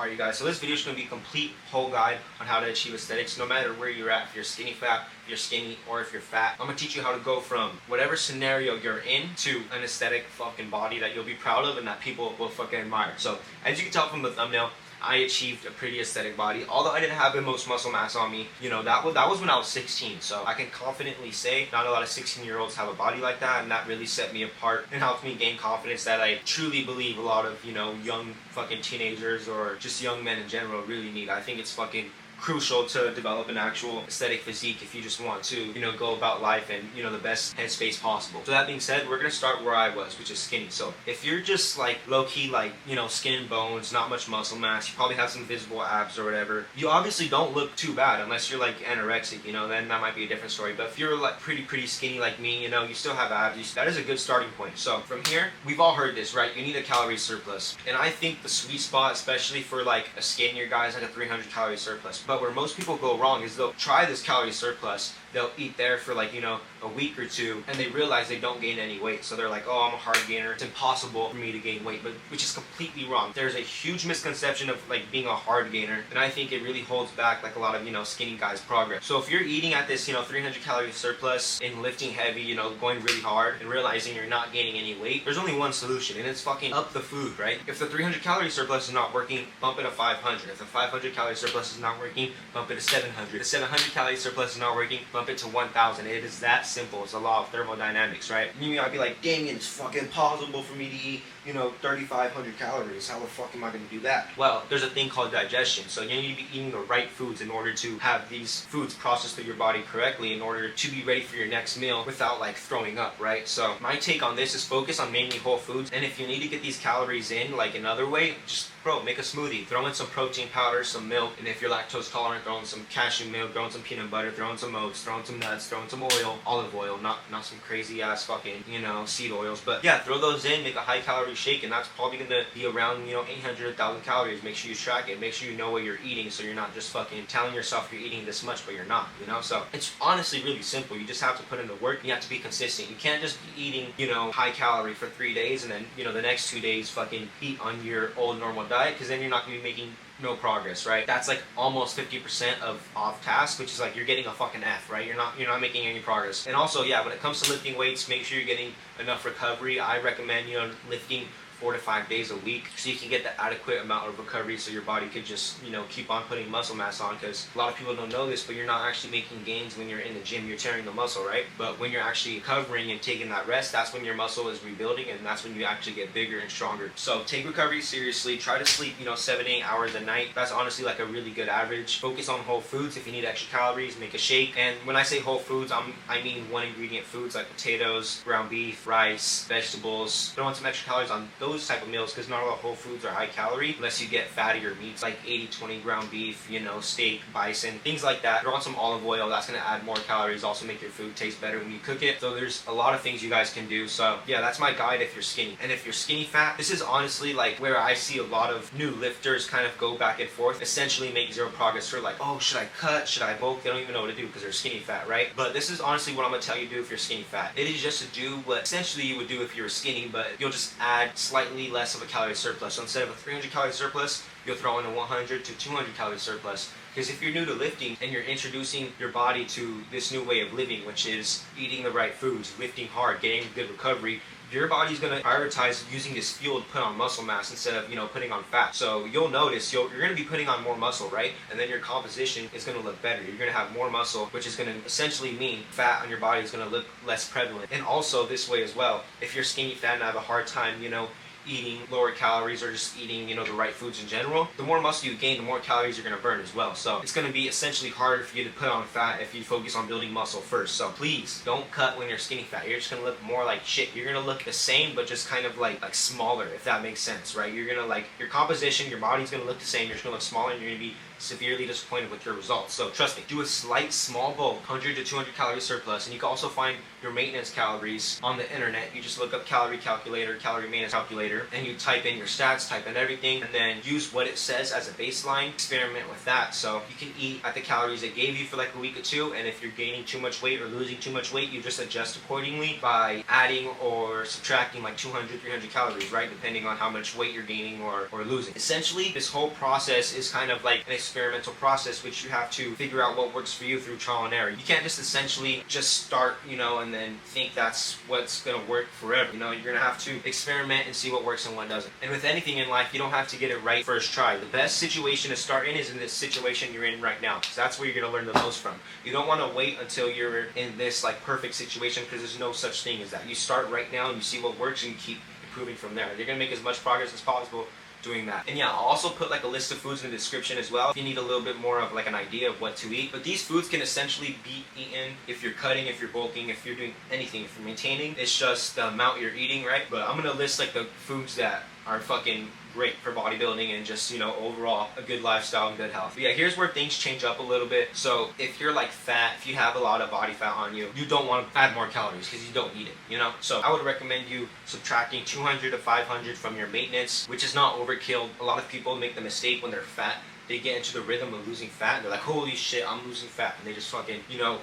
Alright you guys, so this video is going to be a complete whole guide on how to achieve aesthetics no matter where you're at, if you're skinny fat, if you're skinny, or if you're fat. I'm going to teach you how to go from whatever scenario you're in to an aesthetic fucking body that you'll be proud of and that people will fucking admire. So as you can tell from the thumbnail, I achieved a pretty aesthetic body. Although I didn't have the most muscle mass on me, you know, that was when I was 16. So I can confidently say not a lot of 16-year-olds have a body like that, and that really set me apart and helped me gain confidence that I truly believe a lot of, you know, young fucking teenagers or just young men in general really need. I think it's fucking crucial to develop an actual aesthetic physique if you just want to, you know, go about life in, you know, the best headspace possible. So that being said, we're gonna start where I was, which is skinny. So if you're just like low-key, like, you know, skin and bones, not much muscle mass, you probably have some visible abs or whatever, you obviously don't look too bad unless you're like anorexic, you know, then that might be a different story. But if you're like pretty skinny like me, you know, you still have abs, that is a good starting point. So from here, we've all heard this, right? You need a calorie surplus. And I think the sweet spot, especially for like a skinnier guy, is like a 300 calorie surplus. But where most people go wrong is they'll try this calorie surplus, they'll eat there for like, you know, a week or two, and they realize they don't gain any weight. So they're like, oh, I'm a hard gainer, it's impossible for me to gain weight, but which is completely wrong. There's a huge misconception of like being a hard gainer, and I think it really holds back like a lot of, you know, skinny guys' progress. So if you're eating at this, you know, 300 calorie surplus and lifting heavy, you know, going really hard and realizing you're not gaining any weight, there's only one solution, and it's fucking up the food, right? If the 300 calorie surplus is not working, bump it to 500. If the 500 calorie surplus is not working, bump it to 700. The 700 calorie surplus is not working, bump it to 1000. It is that simple. It's a law of thermodynamics, right? You might be like, Damien, it's fucking impossible for me to eat, you know, 3,500 calories. How the fuck am I going to do that? Well, there's a thing called digestion. So you need to be eating the right foods in order to have these foods processed through your body correctly in order to be ready for your next meal without like throwing up, right? So my take on this is focus on mainly whole foods, and if you need to get these calories in like another way, just make a smoothie, throw in some protein powder, some milk, and if you're lactose tolerant, throw in some cashew milk, throw in some peanut butter, throw in some oats, throw in some nuts, throw in some oil, olive oil, not some crazy ass fucking, you know, seed oils, but yeah, throw those in, make a high calorie shake, and that's probably gonna be around, you know, 800 1,000 calories. Make sure you track it, make sure you know what you're eating, so you're not just fucking telling yourself you're eating this much but you're not, you know. So it's honestly really simple. You just have to put in the work, you have to be consistent. You can't just be eating, you know, high calorie for 3 days and then, you know, the next 2 days fucking eat on your old normal diet, because then you're not gonna be making no progress, right? That's like almost 50% of off task, which is like you're getting a fucking F, right? You're not making any progress. And also, yeah, when it comes to lifting weights, make sure you're getting enough recovery. I recommend, you know, lifting 4 to 5 days a week so you can get the adequate amount of recovery so your body could just, you know, keep on putting muscle mass on, because a lot of people don't know this, but you're not actually making gains when you're in the gym. You're tearing the muscle, right? But when you're actually recovering and taking that rest, that's when your muscle is rebuilding, and that's when you actually get bigger and stronger. So take recovery seriously. Try to sleep, you know, 7 to 8 hours a night. That's honestly like a really good average. Focus on whole foods. If you need extra calories, make a shake. And when I say whole foods, I mean one ingredient foods like potatoes, ground beef, rice, vegetables. Throw in some extra calories on those type of meals, because not all whole foods are high calorie unless you get fattier meats like 80-20 ground beef, you know, steak, bison, things like that. Throw on some olive oil, that's going to add more calories, also make your food taste better when you cook it. So there's a lot of things you guys can do. So yeah, that's my guide if you're skinny. And if you're skinny fat, this is honestly like where I see a lot of new lifters kind of go back and forth, essentially make zero progress. For like, oh, should I cut, should I bulk? They don't even know what to do because they're skinny fat, right? But this is honestly what I'm going to tell you to do if you're skinny fat. It is just to do what essentially you would do if you were skinny, but you'll just add slightly less of a calorie surplus. So instead of a 300 calorie surplus, you'll throw in a 100 to 200 calorie surplus. Because if you're new to lifting and you're introducing your body to this new way of living, which is eating the right foods, lifting hard, getting good recovery, your body's going to prioritize using this fuel to put on muscle mass instead of, you know, putting on fat. So you'll notice you're going to be putting on more muscle, right? And then your composition is going to look better. You're going to have more muscle, which is going to essentially mean fat on your body is going to look less prevalent. And also this way as well, if you're skinny fat and have a hard time, you know, eating lower calories or just eating, you know, the right foods in general, the more muscle you gain, the more calories you're going to burn as well. So it's going to be essentially harder for you to put on fat if you focus on building muscle first. So please don't cut when you're skinny fat. You're just going to look more like shit. You're going to look the same but just kind of like smaller, if that makes sense, right? You're going to like your composition, your body's going to look the same. You're just going to look smaller and you're going to be severely disappointed with your results. So trust me, do a slight small bulk, 100 to 200 calorie surplus, and you can also find your maintenance calories on the internet. You just look up calorie calculator, calorie maintenance calculator, calculator and you type in your stats, type in everything, and then use what it says as a baseline, experiment with that. So you can eat at the calories it gave you for like a week or two, and if you're gaining too much weight or losing too much weight, you just adjust accordingly by adding or subtracting like 200, 300 calories, right? Depending on how much weight you're gaining or losing. Essentially, this whole process is kind of like an experimental process, which you have to figure out what works for you through trial and error. You can't just essentially just start, and then think that's what's gonna work forever. You're gonna have to experiment and see what works and what doesn't. And with anything in life, you don't have to get it right first try. The best situation to start in is in this situation you're in right now, because that's where you're gonna learn the most from. You don't want to wait until you're in this like perfect situation, because there's no such thing as that. You start right now and you see what works and you keep improving from there. You're gonna make as much progress as possible doing that. And yeah, I'll also put like a list of foods in the description as well if you need a little bit more of like an idea of what to eat. But these foods can essentially be eaten if you're cutting, if you're bulking, if you're doing anything, if you're maintaining. It's just the amount you're eating, right? But I'm gonna list like the foods that are fucking great for bodybuilding and just, overall a good lifestyle and good health. But yeah, here's where things change up a little bit. So if you're like fat, if you have a lot of body fat on you, you don't want to add more calories because you don't need it, So I would recommend you subtracting 200 to 500 from your maintenance, which is not overkill. A lot of people make the mistake when they're fat. They get into the rhythm of losing fat and they're like, holy shit, I'm losing fat. And they just fucking,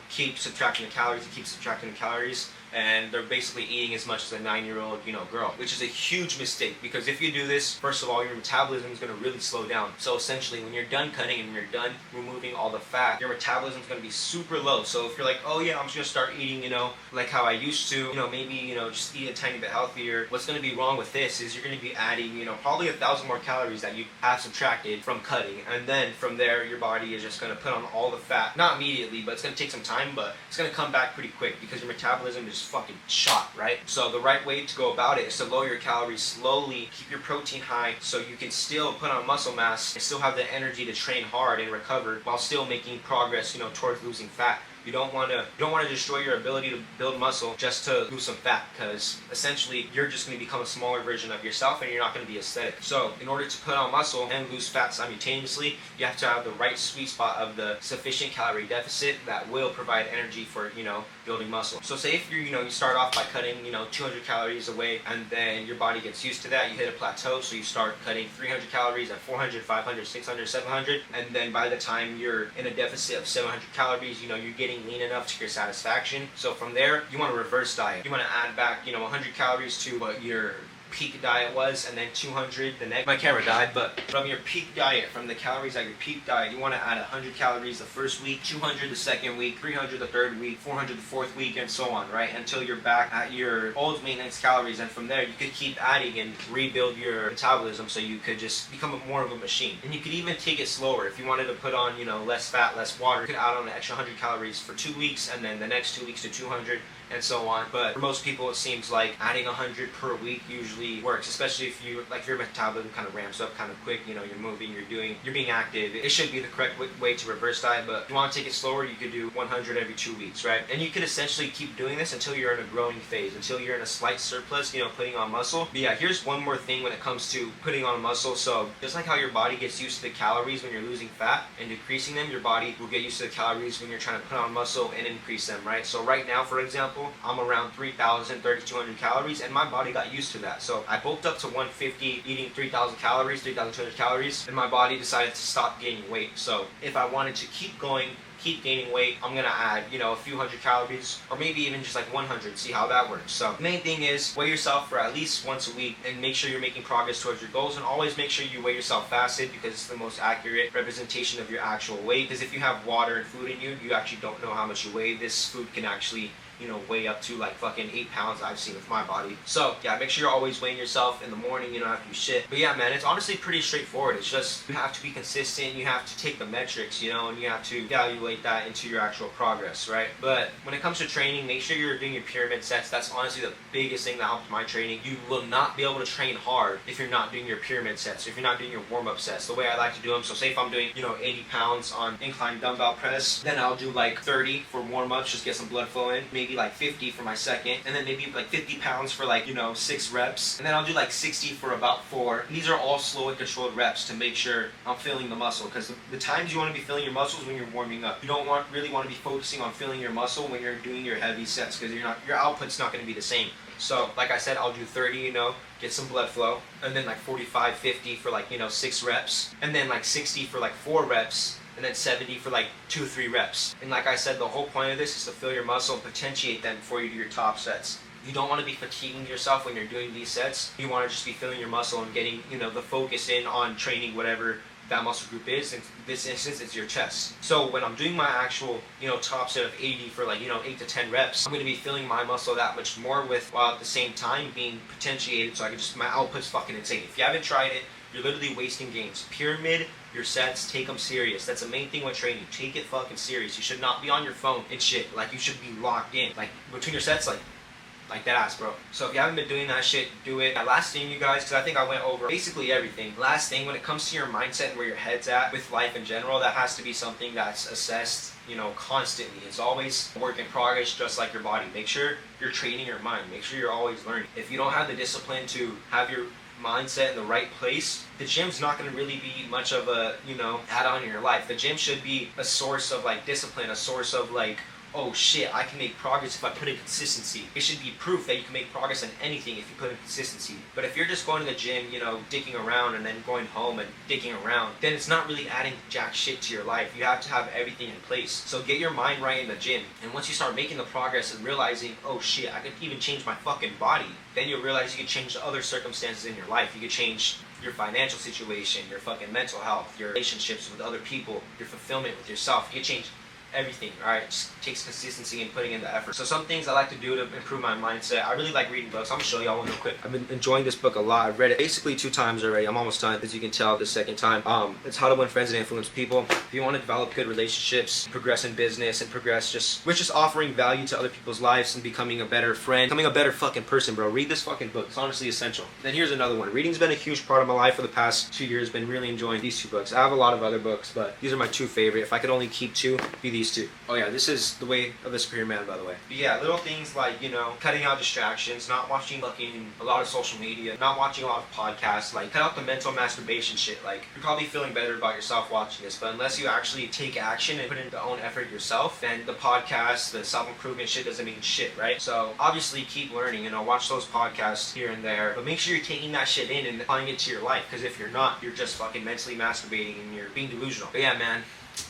keep subtracting the calories and keep subtracting the calories. And they're basically eating as much as a 9-year-old, girl, which is a huge mistake, because if you do this, first of all, your metabolism is going to really slow down. So essentially, when you're done cutting and you're done removing all the fat, your metabolism is going to be super low. So if you're like, oh yeah, I'm just going to start eating, like how I used to, maybe, just eat a tiny bit healthier. What's going to be wrong with this is you're going to be adding, probably 1,000 more calories that you have subtracted from cutting. And then from there, your body is just going to put on all the fat. Not immediately, but it's going to take some time, but it's going to come back pretty quick because your metabolism is fucking shot, right? So the right way to go about it is to lower your calories slowly, keep your protein high so you can still put on muscle mass and still have the energy to train hard and recover while still making progress, towards losing fat. You don't want to destroy your ability to build muscle just to lose some fat, because essentially you're just going to become a smaller version of yourself and you're not going to be aesthetic. So in order to put on muscle and lose fat simultaneously, you have to have the right sweet spot of the sufficient calorie deficit that will provide energy for, building muscle. So say if you start off by cutting, 200 calories away, and then your body gets used to that, you hit a plateau, so you start cutting 300 calories at 400, 500, 600, 700, and then by the time you're in a deficit of 700 calories, you're getting lean enough to your satisfaction. So from there, you want to reverse diet. You want to add back, 100 calories to what your peak diet was, and then 200 the next. My camera died, but from your peak diet, from the calories at your peak diet, you want to add 100 calories the first week, 200 the second week, 300 the third week, 400 the fourth week, and so on, right? Until you're back at your old maintenance calories, and from there you could keep adding and rebuild your metabolism so you could just become more of a machine. And you could even take it slower. If you wanted to put on, less fat, less water, you could add on an extra 100 calories for 2 weeks, and then the next 2 weeks to 200, and so on. But for most people, it seems like adding 100 per week usually works, especially if your metabolism kind of ramps up kind of quick. You're moving, you're being active. It should be the correct way to reverse diet, but if you want to take it slower, you could do 100 every 2 weeks, right? And you could essentially keep doing this until you're in a growing phase, until you're in a slight surplus, putting on muscle. But yeah, here's one more thing when it comes to putting on muscle. So just like how your body gets used to the calories when you're losing fat and decreasing them, your body will get used to the calories when you're trying to put on muscle and increase them, right? So right now, for example, I'm around 3,000, 3,200 calories, and my body got used to that. So I bulked up to 150, eating 3,000 calories, 3,200 calories, and my body decided to stop gaining weight. So if I wanted to keep going, keep gaining weight, I'm gonna add, a few hundred calories, or maybe even just like 100, see how that works. So the main thing is weigh yourself for at least once a week and make sure you're making progress towards your goals, and always make sure you weigh yourself fasted, because it's the most accurate representation of your actual weight. Because if you have water and food in you, you actually don't know how much you weigh. This food can actually weigh up to like fucking 8 pounds I've seen with my body. So yeah, make sure you're always weighing yourself in the morning, after you shit. But yeah, man, it's honestly pretty straightforward. It's just you have to be consistent, you have to take the metrics, and you have to evaluate that into your actual progress, right? But when it comes to training, make sure you're doing your pyramid sets. That's honestly the biggest thing that helped my training. You will not be able to train hard if you're not doing your pyramid sets, if you're not doing your warm-up sets the way I like to do them. So say if I'm doing 80 pounds on incline dumbbell press, then I'll do like 30 for warm-ups, just get some blood flow in, maybe like 50 for my second, and then maybe like 50 pounds for like 6 reps, and then I'll do like 60 for about 4. And these are all slow and controlled reps to make sure I'm filling the muscle, because the times you want to be filling your muscles when you're warming up. You don't really want to be focusing on filling your muscle when you're doing your heavy sets, because your output's not going to be the same. So like I said, I'll do 30, get some blood flow, and then like 45, 50 for like, 6 reps, and then like 60 for like 4 reps, and then 70 for like 2 or 3 reps. And like I said, the whole point of this is to fill your muscle and potentiate them before you do your top sets. You don't want to be fatiguing yourself when you're doing these sets. You want to just be filling your muscle and getting, the focus in on training whatever that muscle group is. In this instance, it's your chest. So when I'm doing my actual, top set of 80 for like, 8 to 10 reps, I'm going to be filling my muscle that much more with, while at the same time being potentiated, so I can just, my output's fucking insane. If you haven't tried it, you're literally wasting gains. Pyramid your sets, take them serious. That's the main thing with training. Take it fucking serious. You should not be on your phone and shit. Like, you should be locked in. Like, between your sets, like that ass, bro. So if you haven't been doing that shit, do it. Last thing, you guys, because I think I went over basically everything. Last thing, when it comes to your mindset and where your head's at with life in general, that has to be something that's assessed, constantly. It's always a work in progress, just like your body. Make sure you're training your mind. Make sure you're always learning. If you don't have the discipline to have your mindset in the right place, the gym's not going to really be much of a, add-on in your life. The gym should be a source of like discipline, a source of like, oh shit, I can make progress if I put in consistency. It should be proof that you can make progress in anything if you put in consistency. But if you're just going to the gym, dicking around and then going home and dicking around, then it's not really adding jack shit to your life. You have to have everything in place. So get your mind right in the gym. And once you start making the progress and realizing, oh shit, I could even change my fucking body, then you'll realize you can change the other circumstances in your life. You can change your financial situation, your fucking mental health, your relationships with other people, your fulfillment with yourself. You can change everything, alright? It just takes consistency and putting in the effort. So some things I like to do to improve my mindset. I really like reading books. I'm gonna show y'all one real quick. I've been enjoying this book a lot. I've read it basically 2 times already. I'm almost done, as you can tell, the second time. It's How to Win Friends and Influence People. If you want to develop good relationships, progress in business, and progress just offering value to other people's lives and becoming a better friend, becoming a better fucking person, bro. Read this fucking book. It's honestly essential. Then here's another one. Reading's been a huge part of my life for the past 2 years. Been really enjoying these 2 books. I have a lot of other books, but these are my 2 favorite. If I could only keep 2, it'd be these 2. Oh yeah, this is The Way of the Superior Man, by the way. But yeah, little things like, cutting out distractions, not watching fucking a lot of social media, not watching a lot of podcasts, like cut out the mental masturbation shit. Like, you're probably feeling better about yourself watching this, but unless you actually take action and put in the own effort yourself, then the podcast, the self-improvement shit doesn't mean shit, right? So obviously keep learning, watch those podcasts here and there, but make sure you're taking that shit in and applying it to your life, because if you're not, you're just fucking mentally masturbating and you're being delusional. But yeah, man,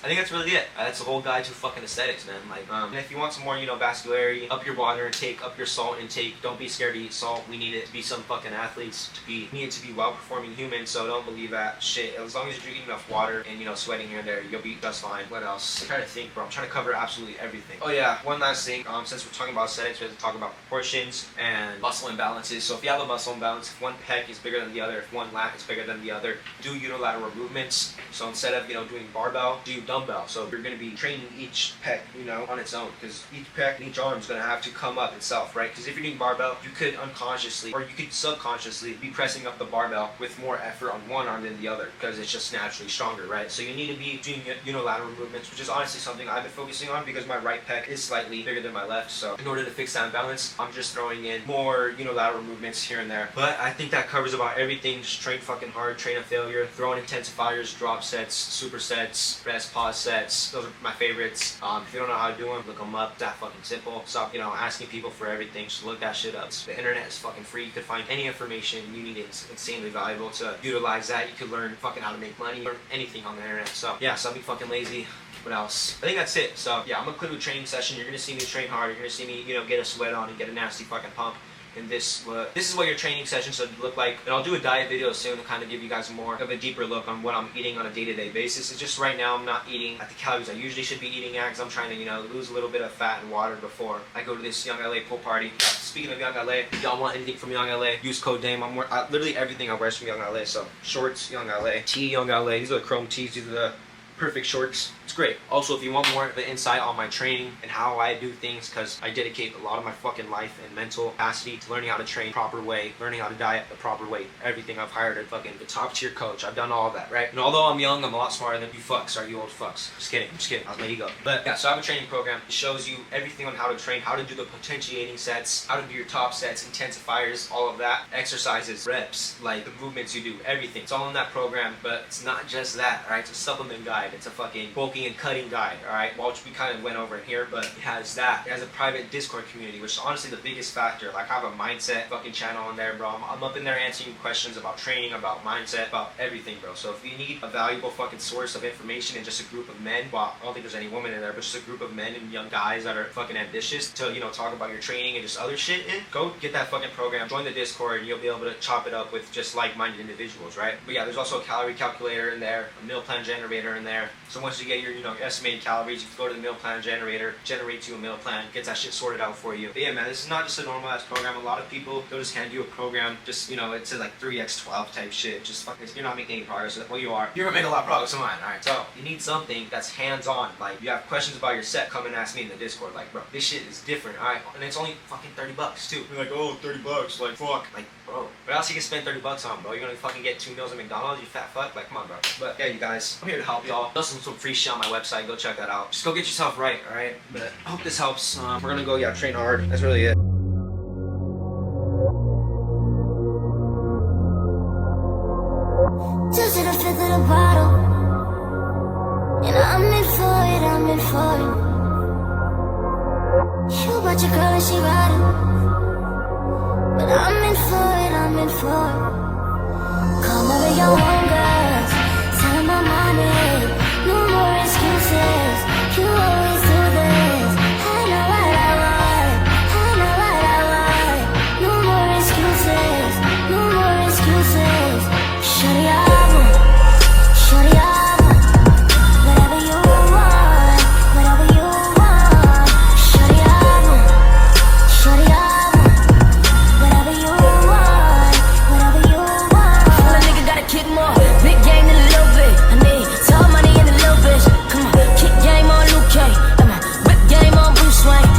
I think that's really it. That's the whole guide to fucking aesthetics, man. Like, and if you want some more, vascularity, up your water intake, up your salt intake. Don't be scared to eat salt. We need it to be some fucking athletes, we need it to be well-performing humans, so don't believe that shit. As long as you're drinking enough water and, sweating here and there, you'll be just fine. What else? I'm trying to think, bro. I'm trying to cover absolutely everything. Oh yeah, one last thing. Since we're talking about aesthetics, we have to talk about proportions and muscle imbalances. So if you have a muscle imbalance, if one pec is bigger than the other, if one lat is bigger than the other, do unilateral movements. So instead of, doing barbell, do dumbbell. So you're going to be training each pec, on its own, because each pec and each arm is going to have to come up itself, right? Because if you're doing barbell, you could unconsciously, or you could subconsciously be pressing up the barbell with more effort on one arm than the other, because it's just naturally stronger, right? So you need to be doing unilateral movements, which is honestly something I've been focusing on, because my right pec is slightly bigger than my left. So in order to fix that imbalance, I'm just throwing in more unilateral movements here and there. But I think that covers about everything. Just train fucking hard, train a failure, throw in intensifiers, drop sets, supersets, rest, pause sets. Those are my favorites. If you don't know how to do them, look them up. That fucking simple. Stop, asking people for everything. Just look that shit up. The internet is fucking free. You could find any information you need. It's insanely valuable to utilize that. You could learn fucking how to make money, learn anything on the internet. So yeah, stop being fucking lazy. What else? I think that's it. So yeah, I'm gonna quit with training session. You're gonna see me train hard. You're gonna see me, get a sweat on and get a nasty fucking pump. And this is what your training session should look like. And I'll do a diet video soon to kind of give you guys more of a deeper look on what I'm eating on a day-to-day basis. It's just right now I'm not eating at the calories I usually should be eating at, because I'm trying to, lose a little bit of fat and water before I go to this Young LA pool party. Speaking of Young LA, if y'all want anything from Young LA, use code DAME. Literally everything I wear is from Young LA. So shorts, Young LA, tee, Young LA. These are the chrome tees. These are the perfect shorts. It's great. Also, if you want more of an insight on my training and how I do things, because I dedicate a lot of my fucking life and mental capacity to learning how to train the proper way, learning how to diet the proper way, everything. I've hired a fucking the top tier coach. I've done all of that, right? And although I'm young, I'm a lot smarter than you fucks, are you old fucks. Just kidding. That was my ego. But yeah, so I have a training program. It shows you everything on how to train, how to do the potentiating sets, how to do your top sets, intensifiers, all of that, exercises, reps, like the movements you do, everything. It's all in that program, but it's not just that, right? It's a supplement guide. guide. It's a fucking bulking and cutting guide, alright? Well, which we kind of went over in here, but it has that. It has a private Discord community, which is honestly the biggest factor. Like, I have a mindset fucking channel on there, bro. I'm up in there answering questions about training, about mindset, about everything, bro. So if you need a valuable fucking source of information and just a group of men, well, I don't think there's any women in there, but just a group of men and young guys that are fucking ambitious to, you know, talk about your training and just other shit in, go get that fucking program, join the Discord, and you'll be able to chop it up with just like-minded individuals, right? But yeah, there's also a calorie calculator in there, a meal plan generator in there. So once you get your, you know, estimated calories, you can go to the meal plan generator, generate you a meal plan, gets that shit sorted out for you. But yeah, man, this is not just a normal ass program. A lot of people, they'll just hand you a program, just, you know, it says like 3x12 type shit. Just fucking, you're not making any progress. Well, you are. You're gonna make a lot of progress on mine. Alright, so you need something that's hands-on. Like, you have questions about your set, come and ask me in the Discord. Like, bro, this shit is different, alright? And it's only fucking $30 too. You're like, oh, $30, like, fuck. Like, bro, what else you can spend $30 on, bro? You're gonna fucking get 2 meals at McDonald's, you fat fuck? Like, come on, bro. But yeah, you guys, I'm here to help y'all. There's some free shit on my website. Go check that out. Just go get yourself right, alright? But I hope this helps. We're gonna go, yeah, train hard. That's really it. Just to the fifth of the bottle, and I'm in for it, I'm in for it. You bought your girl and she riding, but I'm in for it, I'm in for it. Come over your own girls, tell them I'm on it. No more excuses, you always do this. I know what I want, I know what I want. No more excuses, no more excuses. Shut up. Shorty, I want whatever you want, whatever you want. Shorty, I want whatever you want, whatever you want. Feel a nigga gotta kick more, big game in a little bit. I need tall money in a little bitch. Come on, kick game on Luke K, whip game on Bruce Wayne.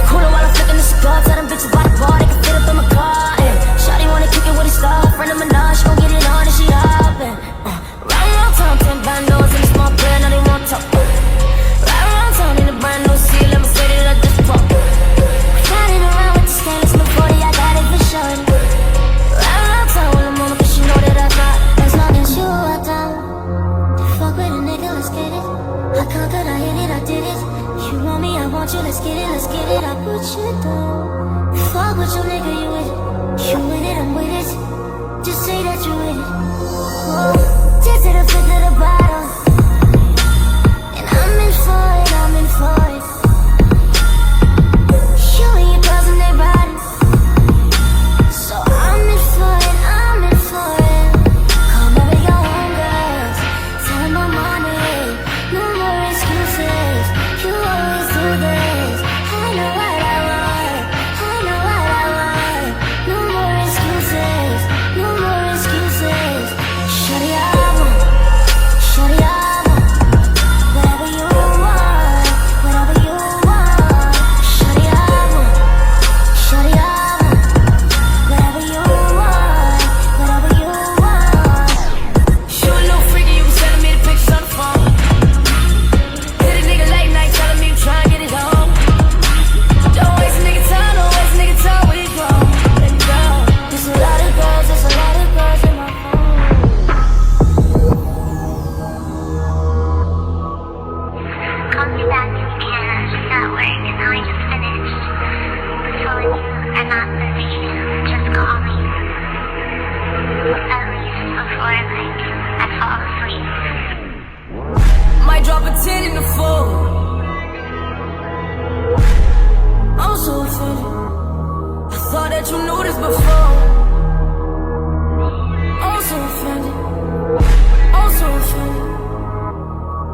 Coolin' while I'm flicking the cigar, tell them bitches by the bar, they can fit up in my car. Shawty wanna kick it with a star, friend of Minaj, she gon' get it on and she hoppin'. Ten bandos in a small bed, now they want to talk. Right around town in a brand new sea, let me say that I just pop. Riding around with the stainless my 40, I got it for sure. Right around town with a mama, cause she know that I got. As long as you are down to fuck with a nigga, let's get it. I conquered, I hit it, I did it. You want me, I want you, let's get it, let's get it. I put you down. Fuck with your nigga, you with it. You with it, I'm with it. Just say that you with it. Whoa. Just to the fifth of the bottle, and I'm in for it, I'm in for it. You and your girls and they riding, so I'm in for it, I'm in for it. Come over your own girls, tell them I'm on it. No more excuses, you always do this. I know what I want, I know what I want. No more excuses, no more excuses. Shorty, Shorty, I want whatever you want, whatever you want. Shorty, I want whatever you want, whatever you want. You a little freaky, you was sending me the pictures on the phone. Hit a nigga late night, telling me to try and get it home. Don't waste a nigga time, don't waste a nigga time, we grown. Let me go. There's a lot of girls, there's a lot of girls in my phone. Call me back if you can. I'm just at work and now I just finished. So if you are not busy, just call me. At least before I fall asleep. Might drop a 10 in the phone. I'm so offended. I thought that you knew this before.